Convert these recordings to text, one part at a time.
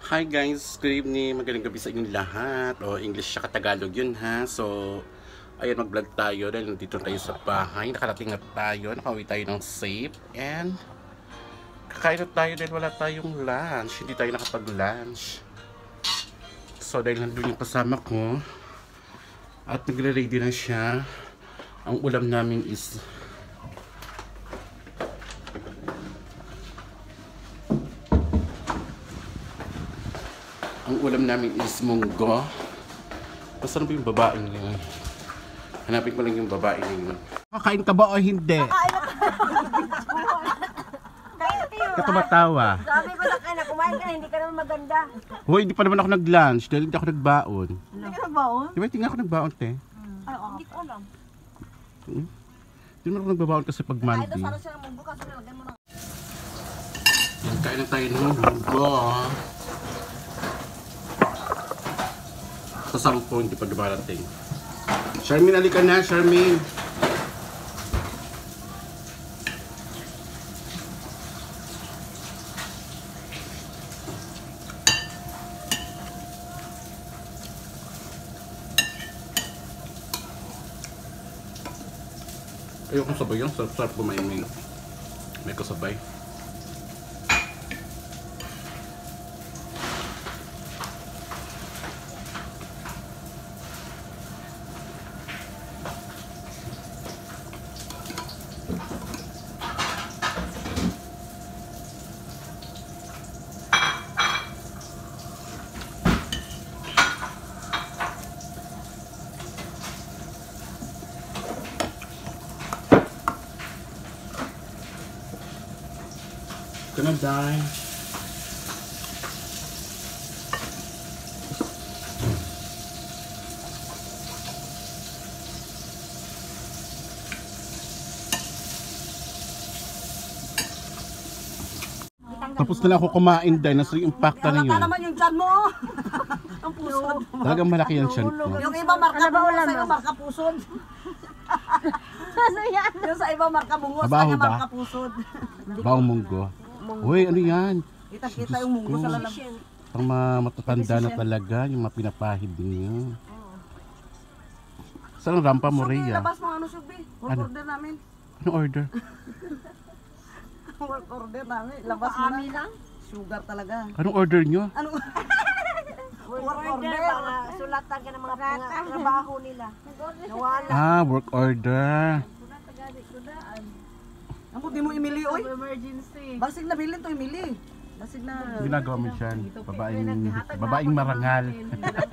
Hi guys, good evening, magandang gabi sa inyong lahat. O English siya Tagalog yun ha. So, ayan, mag-vlog tayo dahil nandito tayo sa bahay. Nakarating na tayo, nakauwi tayo ng safe. And, kakain na tayo dahil wala tayong lunch. Hindi tayo nakapag-lunch. So, dahil nandun yung kasama ko. At nagre-ready na siya. Ang ulam namin is munggo. Basta na ba yung babaeng yun? Hanapin ko lang yung babaeng yun. Kakain ka ba o hindi? Katumatawa. Sabi ko na kayo na kumain ka, hindi ka naman maganda. Hoy, hindi pa naman ako nag-lunch dahil hindi ako nagbaon. Hindi ka nagbaon? Di ba, tingnan ako nagbaon, te? Ay, hindi ko alam. Hindi naman ako nagbabaon kasi pag Monday. Ay, sana siya ng munggo kasi nalagyan mo ng... Yan, kain na tayo ng munggo. Sa 10, hindi pa dumarating. Charmaine, halika na, Charmaine. Ayoko sabay yun. Sarap kumain may kasabay. Gonna die. Tapos na lang ako kumain dahil nasa yung impacta na yun. Halata naman yung dyan mo. Ang pusod. Talagang malaki yan siya. Yung iba marka bungo, sa iba marka pusod. Ano yan? Yung sa iba marka bungo, sa kanya marka pusod. Bawang munggo. Uy, ano yan? Kita-kita yung munggo sa lalagyan. Pang matatanda na talaga, yung mga pinapahid niyo. Saan ang rampa mo, Rhea? Labas mo ano, Subi? Work order namin. Anong order? Work order namin. Labas mo na. Sugar talaga. Anong order nyo? Ano? Work order. Sulatan ka ng mga trabaho nila. Nawala. Ah, work order. Ako, di mo imili, oy. Emergency. Basig na bilin to, imili. Basig na... Ginagawa mo dyan. Babaeng marangal.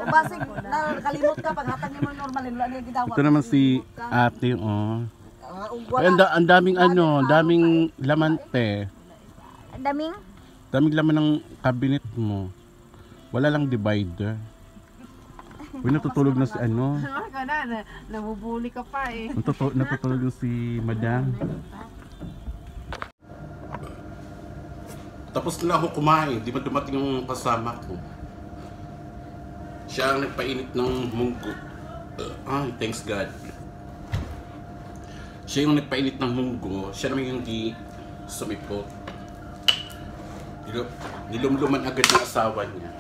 O basig, nakalimot ka, paghatag niyo mo normalin, wala niya gidawat. Ito naman si ate, oh. Ay, Wala. ang daming ano, daming laman, te. Ang daming? Daming laman ng cabinet mo. Wala lang divider. Uy, natutulog na si ano. Ka na, nabubuli ka pa eh. Natutulog na si madam. Tapos na ako kumain, di ba dumating yung kasama ko. Siya ang nagpainit ng munggo. Ay, thanks God. Siya yung nagpainit ng munggo, siya naman yung di sumipot. Nilumluman agad ng asawa niya.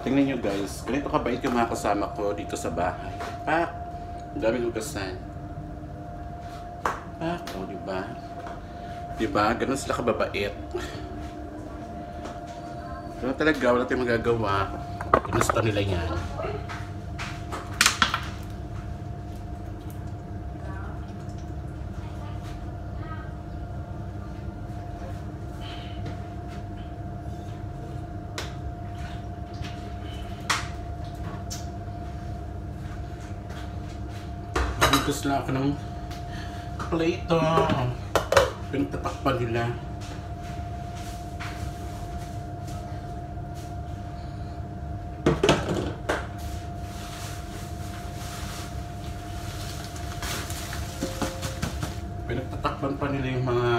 Tingnan nyo guys, ganito kabait yung mga kasama ko dito sa bahay. Pak! Ang daming hugasan. Pak! O, diba? Diba? Ganun sila kababait. Ganun talaga, wala tayong magagawa. Ginusto nila yan. Gusto lang ako ng plate. Pinagtatakpan nila. Pinagtatakpan pa nila yung mga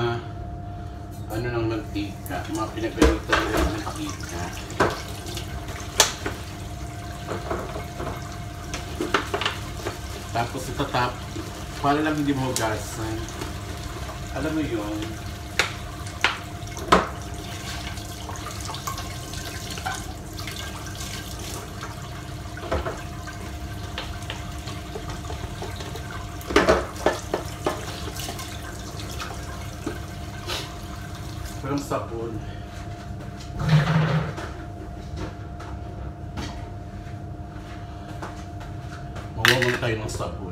ano ng mantika, mga pinagpilutan nila ng mantika. Tapos itatap para lang hindi mo hugasan. Alam mo yun. Walang sabon. Mawawan tayo ng sabon.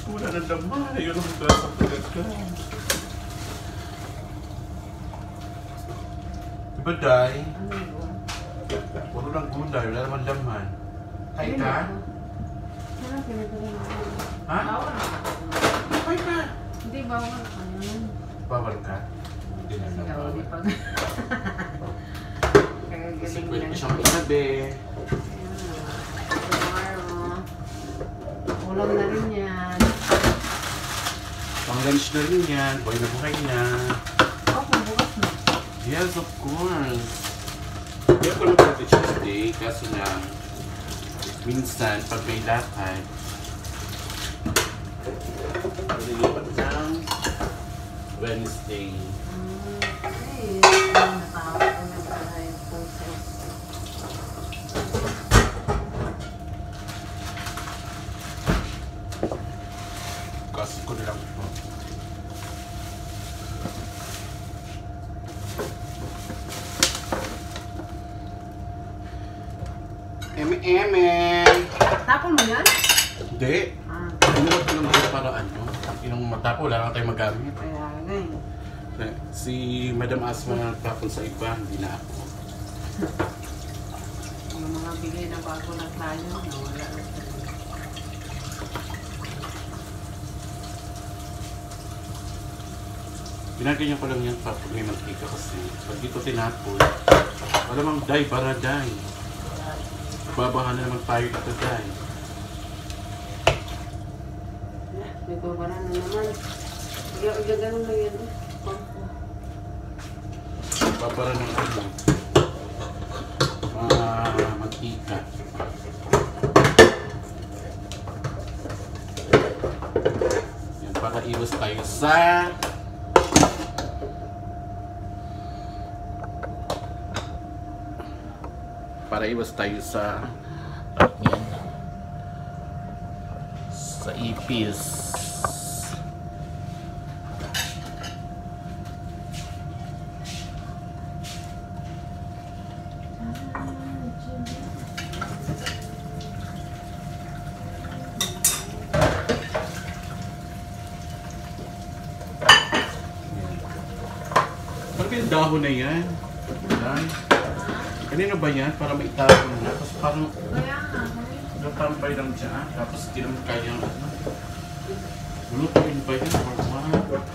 Wala na naman. Ayun ang gasa pagkat ka. Diba, Day? Puro lang gulay. Wala naman laman. Kain ka? Ha? Kain ka? Hindi, bawal ka naman. Bawal ka? Hindi na lang bawal. Kasi pwede ko siyang itabi. Ulam na rin yan. Pang lunch na rin yan. Buhay na buhay na. Bukas na. Yes, of course. Kaya ko lang pati Tuesday. Kaso na, minsan, pag may lakad, nilipat ng Wednesday. Natawag ko na pala yung process. Kasi ko nilang ito. Eme! Tapon mo yan? Hindi. Inuwag ko naman para ano. Inong mata ko, wala lang tayo magamit. Kaya nga Si Madam Asma tapon sa iba, hindi na ako. Ang mga bigay na bago na tayo, nawala na tayo. Ginaganyan ko lang yan pag may mantika kasi pag dito tinapon, wala mang day, bara day. Babahan na naman tayo dito day. May babara na naman. Ganun lang yan. Babara ng ano, mantika. Yan, para iwas tayo sa sa ipis. Ano yung dahon na yan? Yan. Kanino ba yan? Para maitapon na. Tapos parang natampay lang dyan. Tapos hindi naman kaya ano. Lulutuin ba yan? Or what?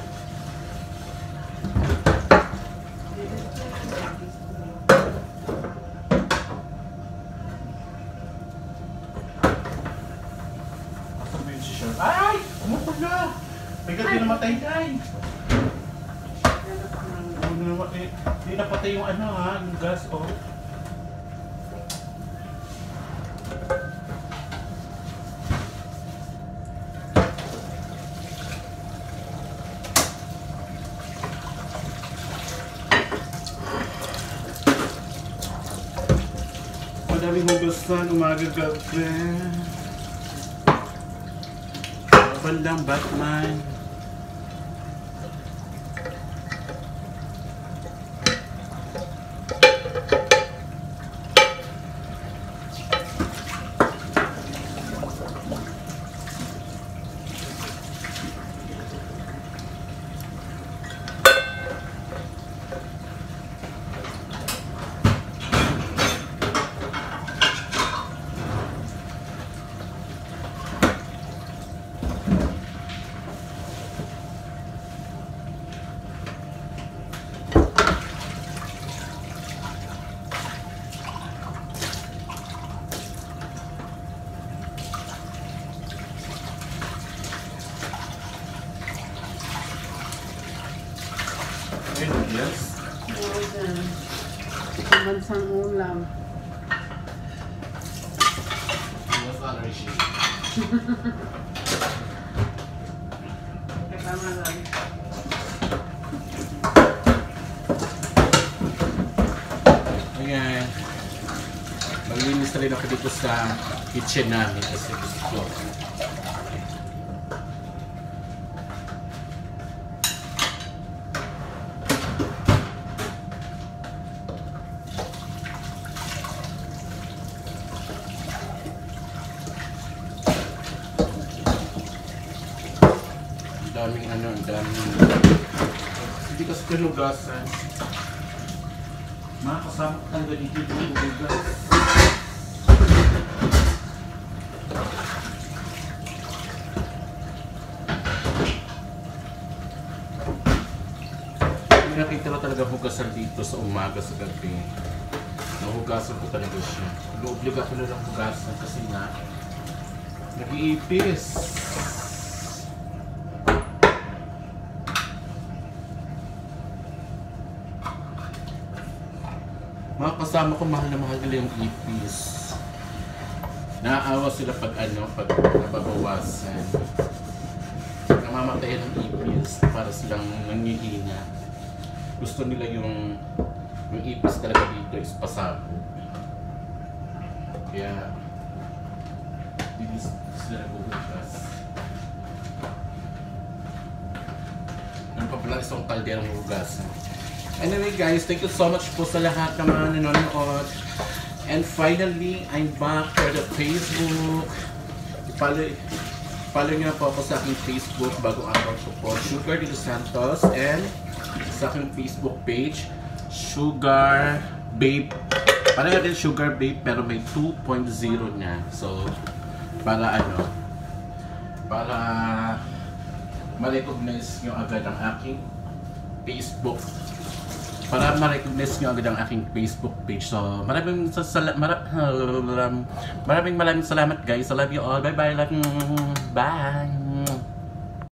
Asa ba yun si Sean? Ay! Umutog na! May gati namatay dyan! Hindi napatay yung ano ha, yung gas oh. Madaming hugasan, umaga-gabi. Bandang Batman. Yes. Bansang ulam. Mas ano rin Tama lang. Ayan. Maglinis na rin ako dito sa kitchen namin kasi gusto ko. Ang daming hindi kasi kalugasan. Mga kasama ko talaga dito yung lugas. Hindi nakita ko talaga hugasan dito sa umaga sa gabi. Nahugasan ko talaga siya. Luobliga ko na lang hugasan kasi nga nag-iipis. Mga kasama ko, mahal na mahal nila yung ipis. Naaawa sila pag nababawasan. Namamatay ng ipis para silang nangihina. Gusto nila yung ipis talaga dito is pasabo. Kaya hindi sila naguhugas. Ano pa pala isang kalderang hugasan. Anyway guys, thank you so much po sa lahat ng mga nanonood. And finally, I'm back for the Facebook. Follow nyo na po ako sa aking Facebook, bagong account ko po, Sugar De Los Santos. And sa aking Facebook page, Sugar Babe. Parang din Sugar Babe pero may 2.0 na. So, para ma-recognize nyo agad ang aking Facebook. Para ma-recognize nyo agad ang aking Facebook page. So, maraming salamat guys. I love you all. Bye-bye. Bye!